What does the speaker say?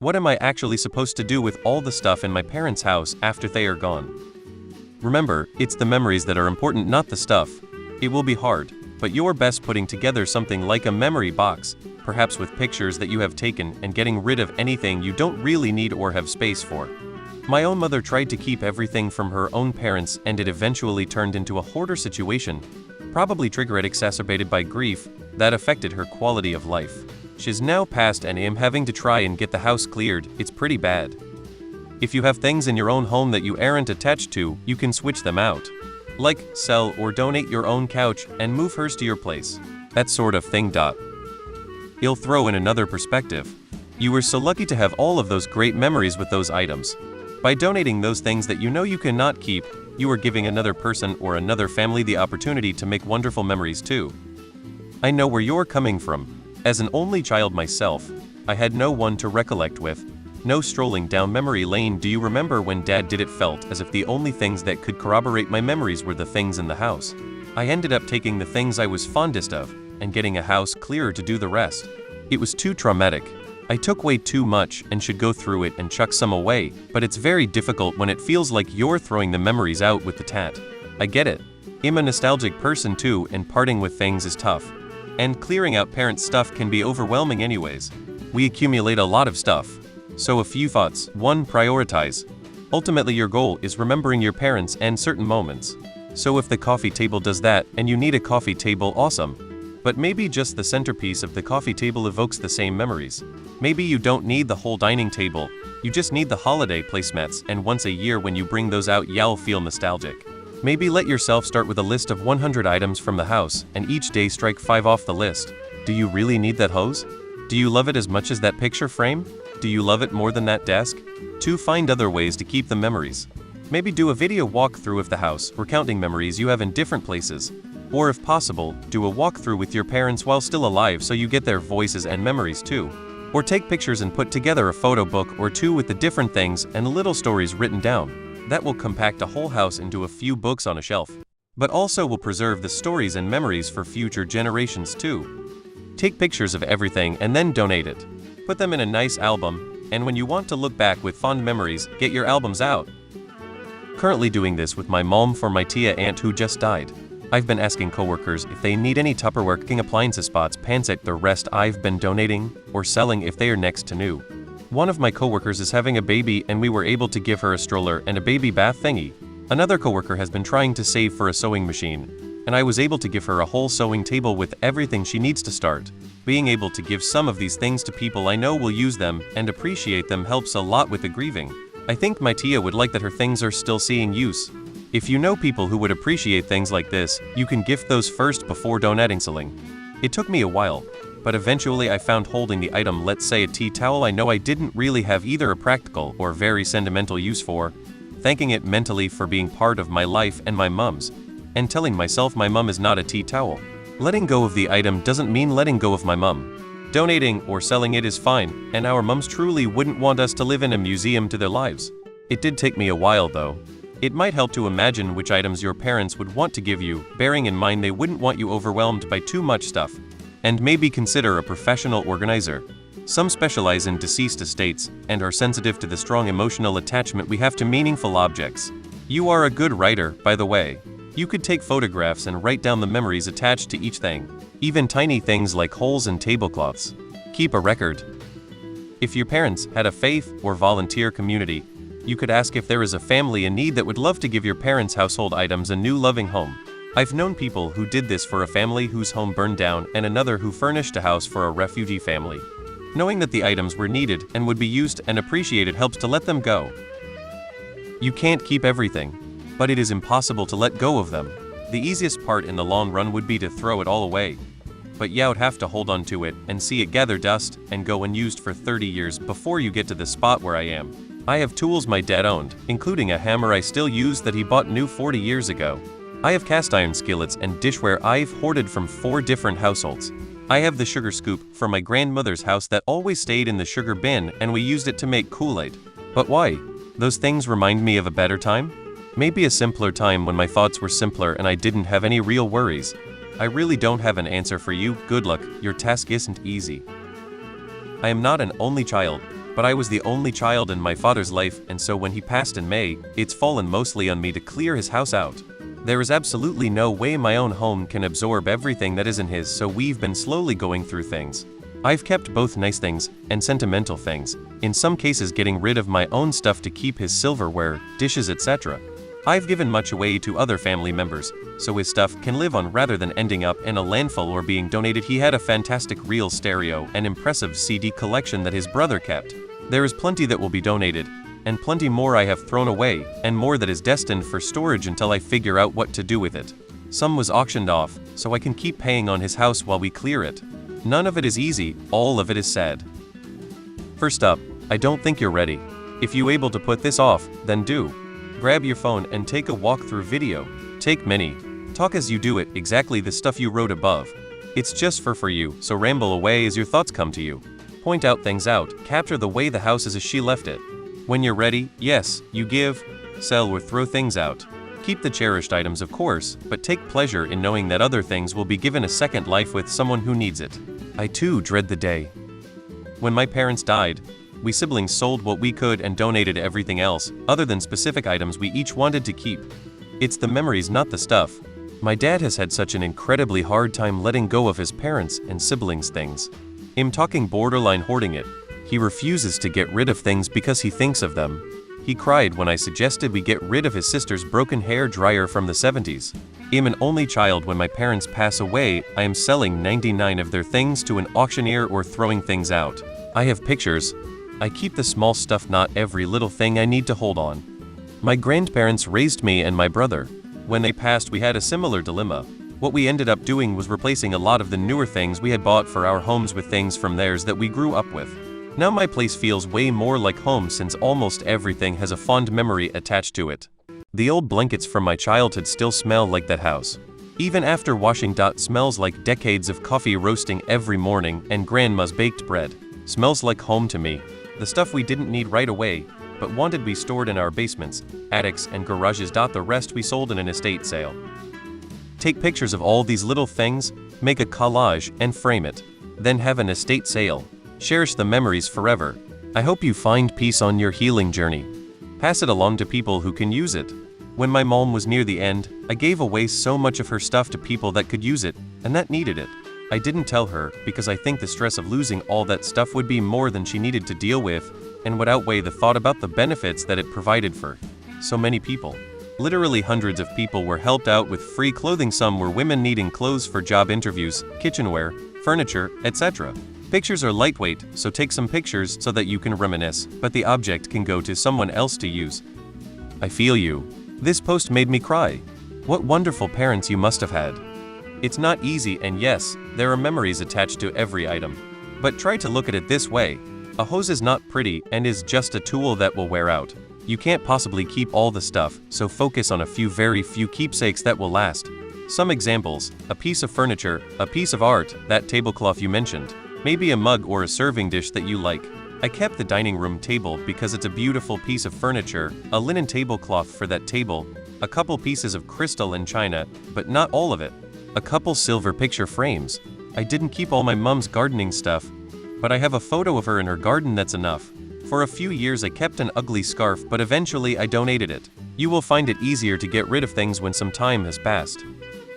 What am I actually supposed to do with all the stuff in my parents' house after they are gone? Remember, it's the memories that are important, not the stuff. It will be hard, but you're best putting together something like a memory box, perhaps with pictures that you have taken and getting rid of anything you don't really need or have space for. My own mother tried to keep everything from her own parents, and it eventually turned into a hoarder situation, probably triggered exacerbated by grief that affected her quality of life. She's now passed and I'm having to try and get the house cleared. It's pretty bad. If you have things in your own home that you aren't attached to, you can switch them out. Like, sell or donate your own couch and move hers to your place. That sort of thing. You'll throw in another perspective. You were so lucky to have all of those great memories with those items. By donating those things that you know you cannot keep, you are giving another person or another family the opportunity to make wonderful memories too. I know where you're coming from. As an only child myself, I had no one to recollect with. No strolling down memory lane. Do you remember when Dad did it? Felt as if the only things that could corroborate my memories were the things in the house. I ended up taking the things I was fondest of and getting a house clearer to do the rest. It was too traumatic. I took way too much and should go through it and chuck some away, but it's very difficult when it feels like you're throwing the memories out with the tat. I get it. I'm a nostalgic person too, and parting with things is tough. And clearing out parents' stuff can be overwhelming anyways. We accumulate a lot of stuff. So a few thoughts. 1. Prioritize. Ultimately your goal is remembering your parents and certain moments. So if the coffee table does that and you need a coffee table, awesome. But maybe just the centerpiece of the coffee table evokes the same memories. Maybe you don't need the whole dining table, you just need the holiday placemats, and once a year when you bring those out you'll feel nostalgic. Maybe let yourself start with a list of 100 items from the house, and each day strike 5 off the list. Do you really need that hose? Do you love it as much as that picture frame? Do you love it more than that desk? 2. Find other ways to keep the memories. Maybe do a video walkthrough of the house, recounting memories you have in different places. Or if possible, do a walkthrough with your parents while still alive so you get their voices and memories too. Or take pictures and put together a photo book or two with the different things and little stories written down. That will compact a whole house into a few books on a shelf. But also will preserve the stories and memories for future generations too. Take pictures of everything and then donate it. Put them in a nice album, and when you want to look back with fond memories, get your albums out. Currently doing this with my mom for my tia aunt who just died. I've been asking coworkers if they need any Tupperware cooking appliances, spots, pans. The rest I've been donating or selling if they are next to new. One of my coworkers is having a baby and we were able to give her a stroller and a baby bath thingy. Another coworker has been trying to save for a sewing machine, and I was able to give her a whole sewing table with everything she needs to start. Being able to give some of these things to people I know will use them and appreciate them helps a lot with the grieving. I think my tia would like that her things are still seeing use. If you know people who would appreciate things like this, you can gift those first before donating. Selling. It took me a while, but eventually I found holding the item, let's say a tea towel I know I didn't really have either a practical or very sentimental use for, thanking it mentally for being part of my life and my mom's, and telling myself my mom is not a tea towel. Letting go of the item doesn't mean letting go of my mom. Donating or selling it is fine, and our moms truly wouldn't want us to live in a museum to their lives. It did take me a while though. It might help to imagine which items your parents would want to give you, bearing in mind they wouldn't want you overwhelmed by too much stuff. And maybe consider a professional organizer. Some specialize in deceased estates and are sensitive to the strong emotional attachment we have to meaningful objects. You are a good writer, by the way. You could take photographs and write down the memories attached to each thing, even tiny things like holes in tablecloths. Keep a record. If your parents had a faith or volunteer community, you could ask if there is a family in need that would love to give your parents' household items a new loving home. I've known people who did this for a family whose home burned down and another who furnished a house for a refugee family. Knowing that the items were needed and would be used and appreciated helps to let them go. You can't keep everything, but it is impossible to let go of them. The easiest part in the long run would be to throw it all away. But you'd have to hold on to it and see it gather dust and go unused for 30 years before you get to the spot where I am. I have tools my dad owned, including a hammer I still use that he bought new 40 years ago. I have cast iron skillets and dishware I've hoarded from 4 different households. I have the sugar scoop from my grandmother's house that always stayed in the sugar bin and we used it to make Kool-Aid. But why? Those things remind me of a better time? Maybe a simpler time when my thoughts were simpler and I didn't have any real worries. I really don't have an answer for you. Good luck, your task isn't easy. I am not an only child, but I was the only child in my father's life, and so when he passed in May, it's fallen mostly on me to clear his house out. There is absolutely no way my own home can absorb everything that isn't his, so we've been slowly going through things. I've kept both nice things and sentimental things, in some cases getting rid of my own stuff to keep his silverware, dishes, etc. I've given much away to other family members, so his stuff can live on rather than ending up in a landfill or being donated. He had a fantastic real stereo and impressive CD collection that his brother kept. There is plenty that will be donated, and plenty more I have thrown away, and more that is destined for storage until I figure out what to do with it. Some was auctioned off, so I can keep paying on his house while we clear it. None of it is easy, all of it is sad. First up, I don't think you're ready. If you able to put this off, then do. Grab your phone and take a walkthrough video. Take many. Talk as you do it, exactly the stuff you wrote above. It's just for you, so ramble away as your thoughts come to you. Point out things out, capture the way the house is as she left it. When you're ready, yes, you give, sell or throw things out. Keep the cherished items of course, but take pleasure in knowing that other things will be given a second life with someone who needs it. I too dread the day. When my parents died, we siblings sold what we could and donated everything else, other than specific items we each wanted to keep. It's the memories, not the stuff. My dad has had such an incredibly hard time letting go of his parents and siblings' things. I'm talking borderline hoarding it. He refuses to get rid of things because he thinks of them. He cried when I suggested we get rid of his sister's broken hair dryer from the 70s. I'm an only child. When my parents pass away, I am selling 99 of their things to an auctioneer or throwing things out. I have pictures. I keep the small stuff, not every little thing I need to hold on. My grandparents raised me and my brother. When they passed, we had a similar dilemma. What we ended up doing was replacing a lot of the newer things we had bought for our homes with things from theirs that we grew up with. Now my place feels way more like home since almost everything has a fond memory attached to it. The old blankets from my childhood still smell like that house. Even after washing, smells like decades of coffee roasting every morning and grandma's baked bread. Smells like home to me. The stuff we didn't need right away, but wanted we stored in our basements, attics, and garages. The rest we sold in an estate sale. Take pictures of all these little things, make a collage, and frame it. Then have an estate sale. Cherish the memories forever. I hope you find peace on your healing journey. Pass it along to people who can use it. When my mom was near the end, I gave away so much of her stuff to people that could use it, and that needed it. I didn't tell her, because I think the stress of losing all that stuff would be more than she needed to deal with, and would outweigh the thought about the benefits that it provided for so many people. Literally hundreds of people were helped out with free clothing. Some were women needing clothes for job interviews, kitchenware, furniture, etc. Pictures are lightweight, so take some pictures so that you can reminisce, but the object can go to someone else to use. I feel you. This post made me cry. What wonderful parents you must have had. It's not easy, and yes, there are memories attached to every item. But try to look at it this way. A hose is not pretty and is just a tool that will wear out. You can't possibly keep all the stuff, so focus on a few, very few keepsakes that will last. Some examples: a piece of furniture, a piece of art, that tablecloth you mentioned, maybe a mug or a serving dish that you like. I kept the dining room table because it's a beautiful piece of furniture, a linen tablecloth for that table, a couple pieces of crystal and china, but not all of it. A couple silver picture frames. I didn't keep all my mom's gardening stuff, but I have a photo of her in her garden that's enough. For a few years I kept an ugly scarf, but eventually I donated it. You will find it easier to get rid of things when some time has passed.